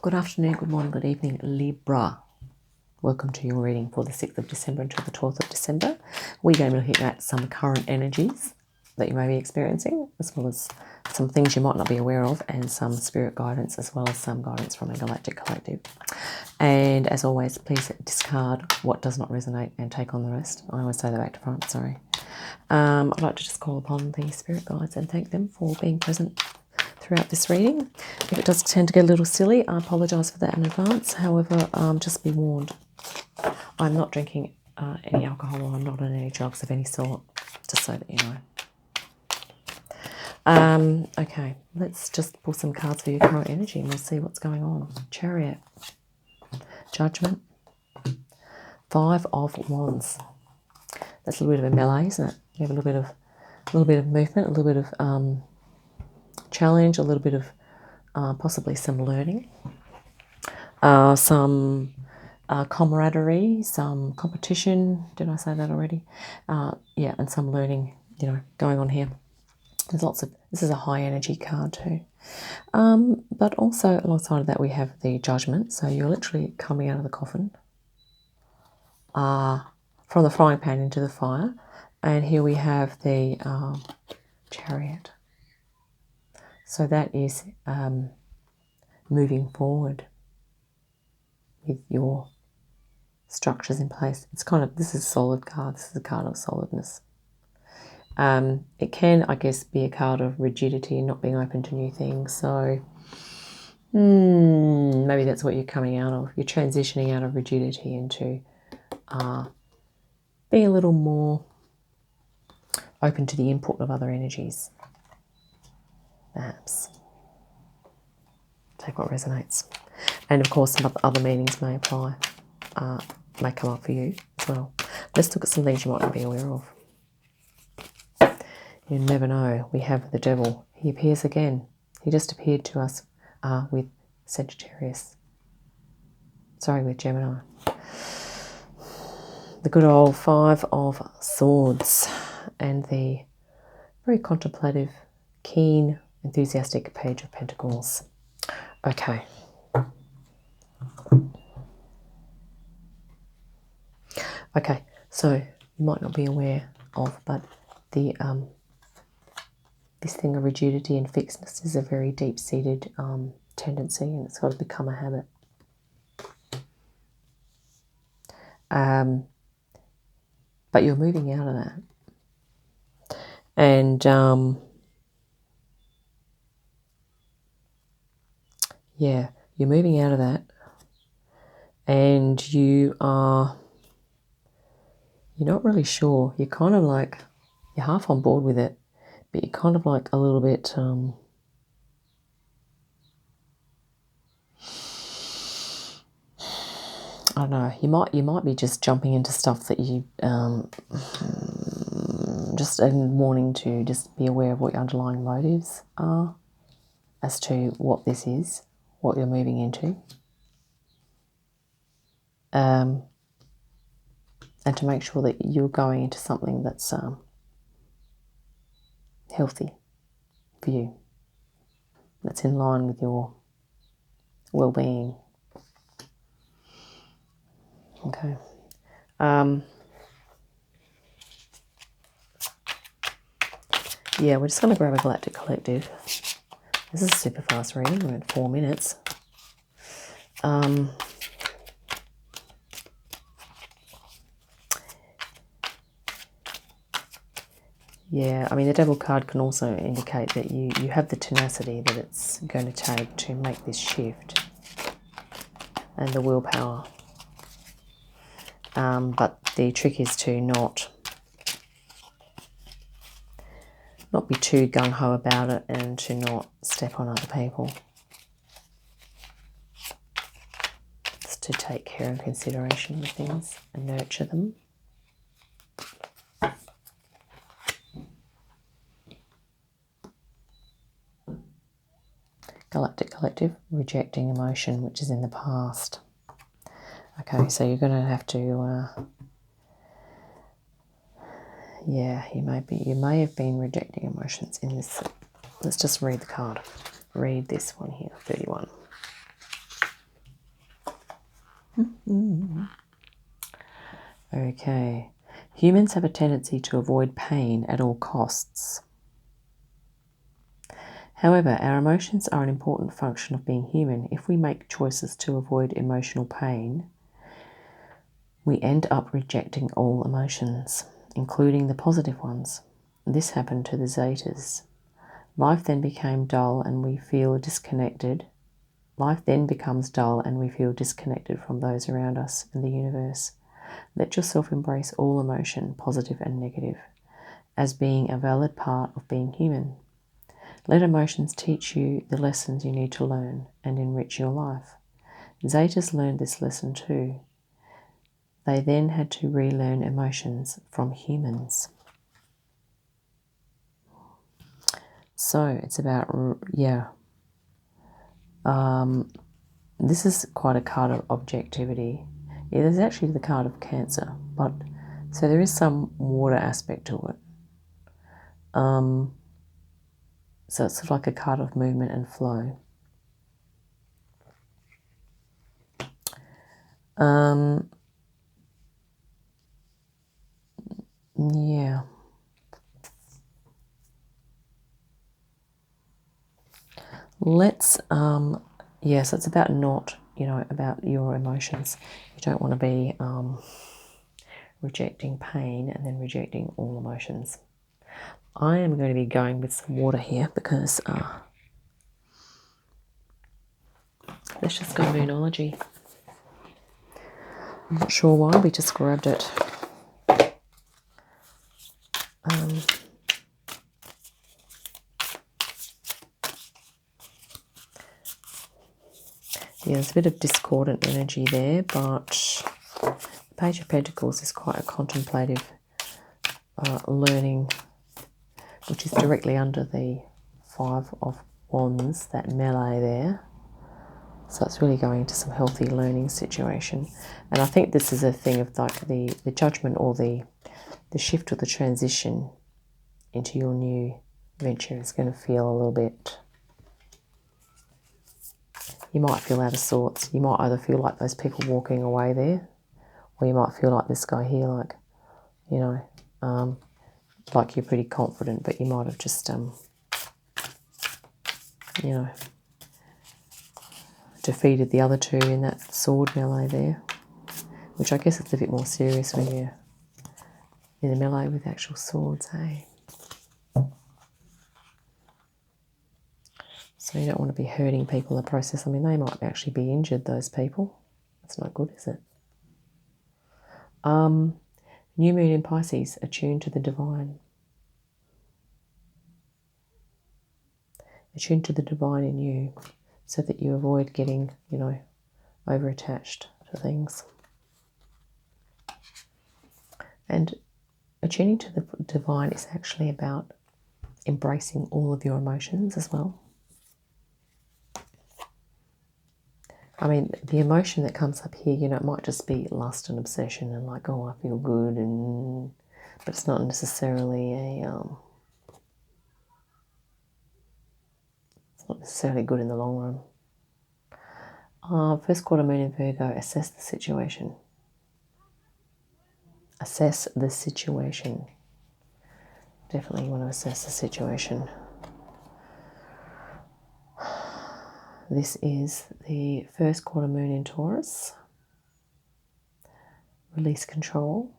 Good afternoon, good morning, good evening, Libra. Welcome to your reading for the 6th of December until the 12th of December. We're going to be looking at some current energies that you may be experiencing, as well as some things you might not be aware of, and some spirit guidance, as well as some guidance from a galactic collective. And as always, please discard what does not resonate and take on the rest. I always say that back to front, sorry. I'd like to just call upon the spirit guides and thank them for being present throughout this reading. If it does tend to get a little silly, I apologise for that in advance. However, just be warned, I'm not drinking any alcohol, or I'm not on any drugs of any sort, just so that you know. Okay, let's just pull some cards for your current energy and we'll see what's going on. Chariot, Judgment, Five of Wands. That's a little bit of a melee, isn't it? You have a little bit of movement, a little bit of challenge, a little bit of possibly some learning, some camaraderie, some competition. Did I say that already? Yeah, and some learning, going on here. There's lots of, this is a high energy card too. But also alongside of that we have the Judgment. So you're literally coming out of the coffin, from the frying pan into the fire. And here we have the Chariot. So that is moving forward with your structures in place. It's kind of, this is a solid card. This is a card of solidness. It can, I guess, be a card of rigidity and not being open to new things. So maybe that's what you're coming out of. You're transitioning out of rigidity into being a little more open to the input of other energies. Perhaps. Take what resonates. And of course, some other meanings may apply, may come up for you as well. Let's look at some things you might not be aware of. You never know. We have the Devil. He appears again. He just appeared to us with Sagittarius. Sorry, with Gemini. The good old Five of Swords and the very contemplative, keen, enthusiastic Page of Pentacles. Okay. Okay, so you might not be aware of, but the this thing of rigidity and fixedness is a very deep-seated tendency, and it's got to become a habit. But you're moving out of that. And yeah, you're moving out of that, and you're not really sure. You're kind of like, you're half on board with it, but you're kind of like a little bit I don't know, you might be just jumping into stuff that you just wanting to just be aware of what your underlying motives are as to what this is, what you're moving into. And to make sure that you're going into something that's healthy for you, that's in line with your well-being. Okay. Yeah, we're just going to grab a Galactic Collective. This is a super fast reading. We're at 4 minutes. Yeah, I mean, the Devil card can also indicate that you have the tenacity that it's going to take to make this shift, and the willpower. But the trick is to not be too gung-ho about it, and to not step on other people. Just to take care and consideration of things and nurture them. Galactic Collective, rejecting emotion which is in the past. Okay, so you're going to have to, yeah, you may have been rejecting emotions in this. Let's just read the card. Read this one here, 31. Okay. Humans have a tendency to avoid pain at all costs. However, our emotions are an important function of being human. If we make choices to avoid emotional pain, we end up rejecting all emotions, including the positive ones. This happened to the Zetas. Life then became dull and we feel disconnected. Life then becomes dull and we feel disconnected from those around us and the universe. Let yourself embrace all emotion, positive and negative, as being a valid part of being human. Let emotions teach you the lessons you need to learn and enrich your life. Zetas learned this lesson too. They then had to relearn emotions from humans. So it's about, this is quite a card of objectivity. Yeah, there's actually the card of Cancer, but so there is some water aspect to it. So it's sort of like a card of movement and flow. Yeah. Let's, yes, it's about not, about your emotions. You don't want to be rejecting pain and then rejecting all emotions. I am going to be going with some water here because let's just go Moonology. I'm not sure why, we just grabbed it. Yeah, there's a bit of discordant energy there, but the Page of Pentacles is quite a contemplative learning, which is directly under the Five of Wands, that melee there. So it's really going to some healthy learning situation. And I think this is a thing of like the judgment or the shift or the transition into your new venture is going to feel a little bit, you might feel out of sorts. You might either feel like those people walking away there, or you might feel like this guy here, like, like you're pretty confident, but you might have just, defeated the other two in that sword melee there, which I guess it's a bit more serious when you're in a melee with actual swords, hey? So you don't want to be hurting people in the process. I mean, they might actually be injured, those people. That's not good, is it? New moon in Pisces, attuned to the divine. Attune to the divine in you so that you avoid getting, over-attached to things. And attuning to the divine is actually about embracing all of your emotions as well. I mean, the emotion that comes up here, it might just be lust and obsession and like, oh, I feel good, but it's not necessarily it's not necessarily good in the long run. First quarter moon in Virgo, assess the situation. Assess the situation. Definitely want to assess the situation. This is the first quarter moon in Taurus. Release control.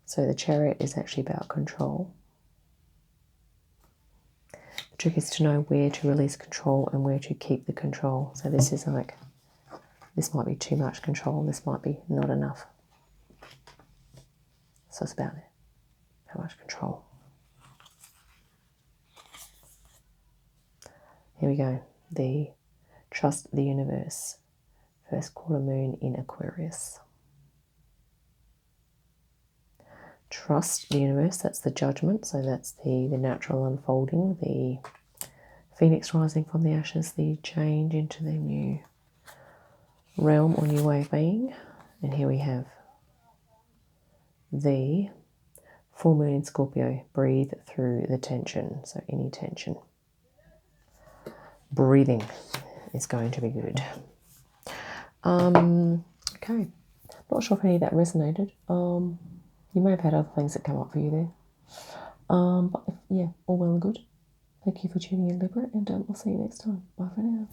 So the Chariot is actually about control. The trick is to know where to release control and where to keep the control. So this is like, this might be too much control, this might be not enough. So it's about it. How much control. Here we go. The trust the universe. First quarter moon in Aquarius. Trust the universe, that's the judgment. So that's the natural unfolding, the phoenix rising from the ashes, the change into the new realm or new way of being. And here we have the full moon in Scorpio. Breathe through the tension. So any tension. Breathing is going to be good. Okay. Not sure if any of that resonated. You may have had other things that come up for you there. But yeah, all well and good. Thank you for tuning in, Libra, and I'll see you next time. Bye for now.